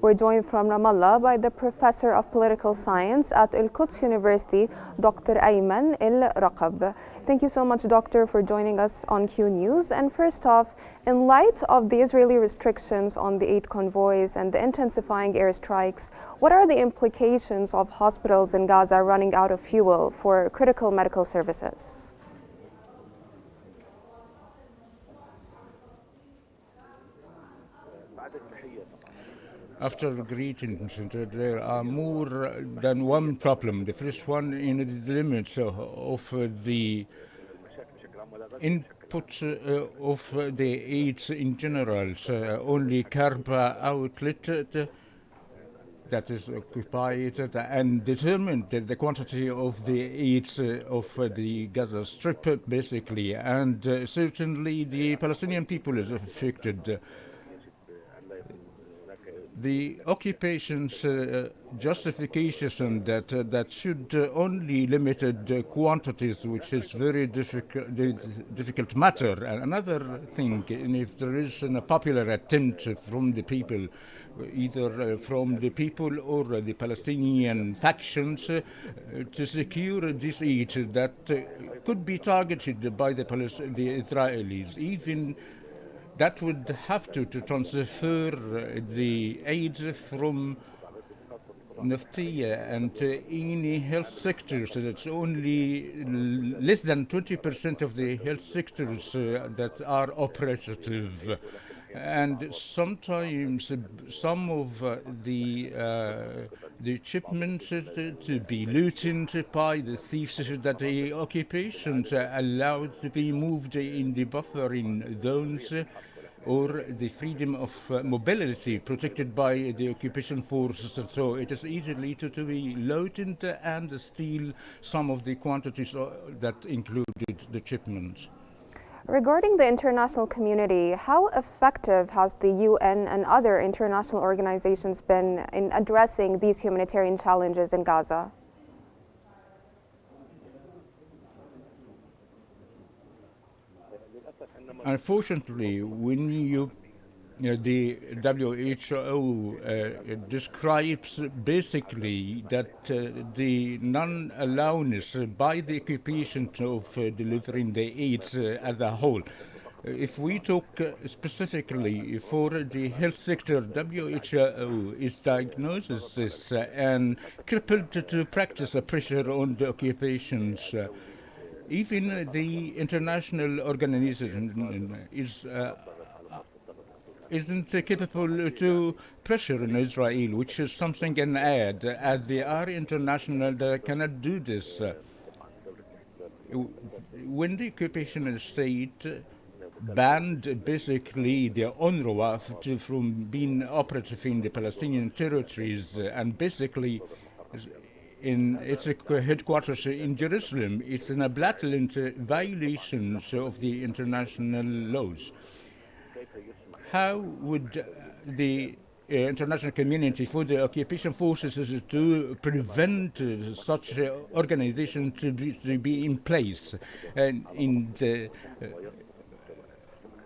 We're joined from Ramallah by the Professor of Political Science at Al-Quds University, Dr. Ayman Al-Raqb. Thank you so much, Doctor, for joining us on Q News. And first off, in light of the Israeli restrictions on the aid convoys and the intensifying airstrikes, what are the implications of hospitals in Gaza running out of fuel for critical medical services? After greetings, there are more than one problem. The first one in the limits of the input of the aids in general. Only Karba outlet that is occupied and determined the quantity of the aids of the Gaza Strip, basically. And certainly the Palestinian people is affected. The occupation's justification that should only limited quantities, which is very difficult matter. And another thing, and if there is a popular attempt from the people, either from the people or the Palestinian factions, to secure this aid that could be targeted by the Israelis, even that would have to transfer the aid from Naftia and any health sectors. It's only less than 20% of the health sectors that are operative. And sometimes some of the shipments to be looted by the thieves that the occupations allowed to be moved in the buffering zones, or the freedom of mobility protected by the occupation forces. So it is easily to be loaded and steal some of the quantities that included the shipments. Regarding the international community, how effective has the UN and other international organizations been in addressing these humanitarian challenges in Gaza? Unfortunately, when the WHO describes basically that the non-allowance by the occupation of delivering the aids as a whole. If we talk specifically for the health sector, WHO is diagnosed this and crippled to practice a pressure on the occupations. Even the international organization isn't capable to pressure in Israel, which is something an add, as they are international, they cannot do this. When the occupation state banned basically the UNRWA from being operative in the Palestinian territories, and basically in its headquarters in Jerusalem, it's in a blatant violation of the international laws. How would the international community for the occupation forces to prevent such organization to be in place and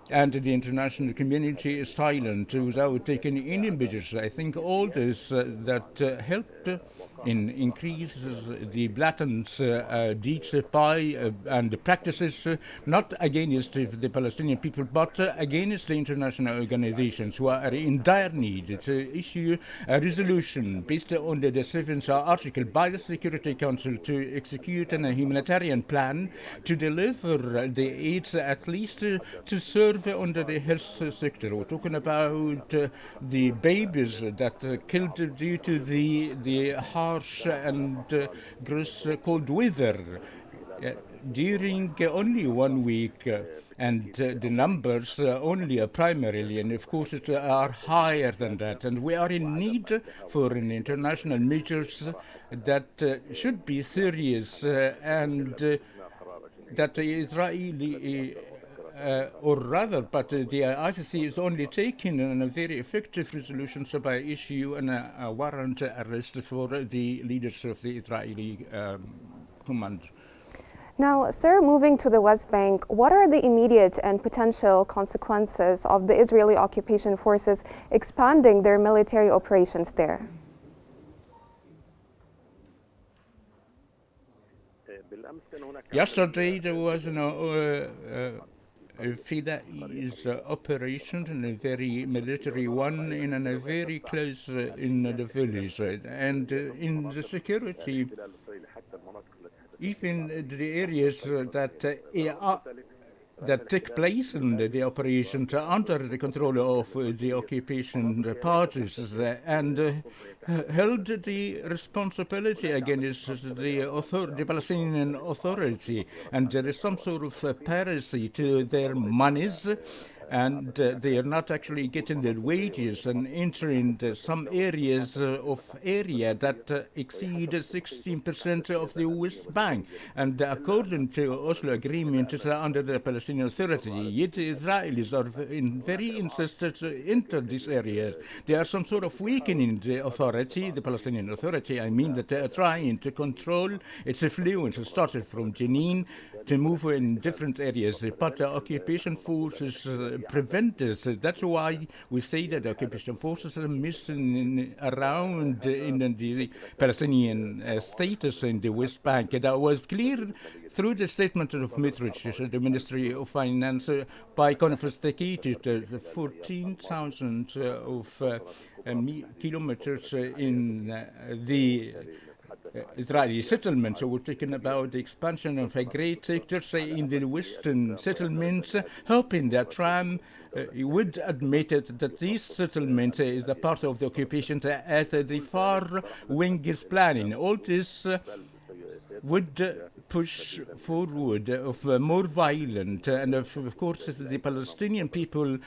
and the international community is silent without taking any measures? I think all this that helped in increases the blatant deeds by and practices not against the Palestinian people, but against the international organizations who are in dire need to issue a resolution based on the 7th article by the Security Council to execute a humanitarian plan to deliver the aids at least to serve under the health sector. We're talking about the babies that killed due to the harsh and gross cold weather during only 1 week. And the numbers only primarily, and of course, are higher than that. And we are in need for an international measures that should be serious and that the Israeli or rather, but the ICC is only taking a very effective resolution by issue a warrant arrest for the leaders of the Israeli command. Now, sir, moving to the West Bank, what are the immediate and potential consequences of the Israeli occupation forces expanding their military operations there? Yesterday there was a FIDA's operation, and a very military one, in a very close in the village, right? And in the security, even the areas that take place in the operations under the control of the occupation parties and held the responsibility against the Palestinian Authority. And there is some sort of piracy to their monies, and they are not actually getting their wages and entering some areas of area that exceed 16% of the West Bank. And according to Oslo Agreement under the Palestinian Authority, yet the Israelis are very insistent to enter these areas. There are some sort of weakening the authority, the Palestinian Authority, I mean, that they are trying to control its influence. It started from Jenin to move in different areas, but the occupation forces prevent this. That's why we say that the occupation forces are missing around in the Palestinian status in the West Bank. That was clear through the statement of Mitrich, the Ministry of Finance, by confiscated 14,000 of kilometers in the Israeli settlements. We're talking about the expansion of a great sector in the western settlements, hoping that Trump would admit that this settlement is a part of the occupation as the far wing is planning. All this would push forward of more violent, and of course the Palestinian people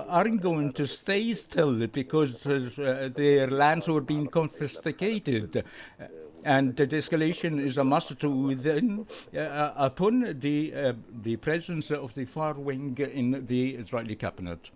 aren't going to stay still because their lands were being confiscated. And the escalation is a must to then, upon the presence of the far wing in the Israeli cabinet.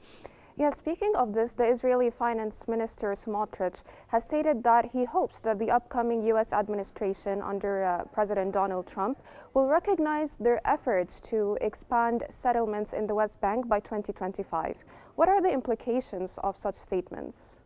Yes, speaking of this, the Israeli Finance Minister Smotrich has stated that he hopes that the upcoming U.S. administration under President Donald Trump will recognize their efforts to expand settlements in the West Bank by 2025. What are the implications of such statements?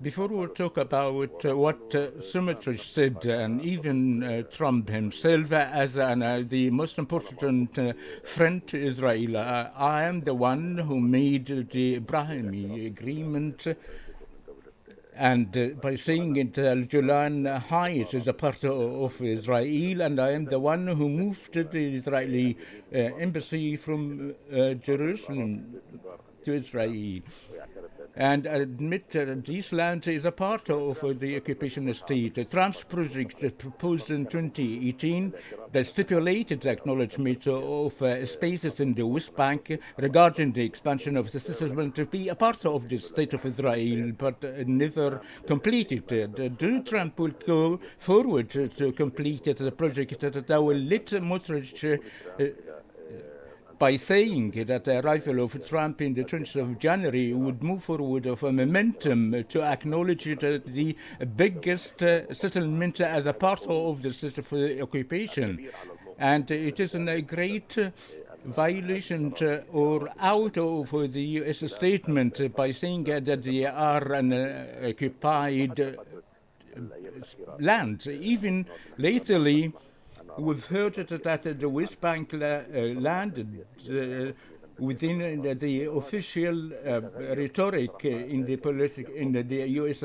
Before we talk about what Smotrich said, and even Trump himself as the most important friend to Israel, I am the one who made the Abrahami agreement, and by saying it, Golan Heights is a part of Israel, and I am the one who moved the Israeli embassy from Jerusalem to Israel, and admit that this land is a part of the occupation state. Trump's project proposed in 2018 that stipulated the acknowledgement of spaces in the West Bank regarding the expansion of the settlement to be a part of the state of Israel, but never completed. Donald Trump will go forward to complete the project that will let Smotrich by saying that the arrival of Trump in the 20th of January would move forward of a momentum to acknowledge the biggest settlement as a part of the state of the occupation. And it is a great violation or out of the U.S. statement by saying that they are an occupied land. Even lately, we've heard that the West Bank landed within the official rhetoric in the U.S.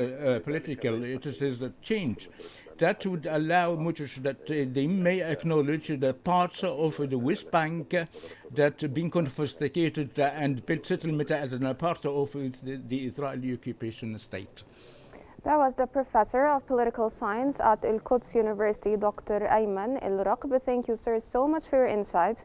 Political. It is a change that would allow much that they may acknowledge the parts of the West Bank that being confiscated and built settlement as a part of the Israeli occupation state. That was the professor of political science at Al-Quds University, Dr. Ayman Al-Raqb. Thank you, sir, so much for your insights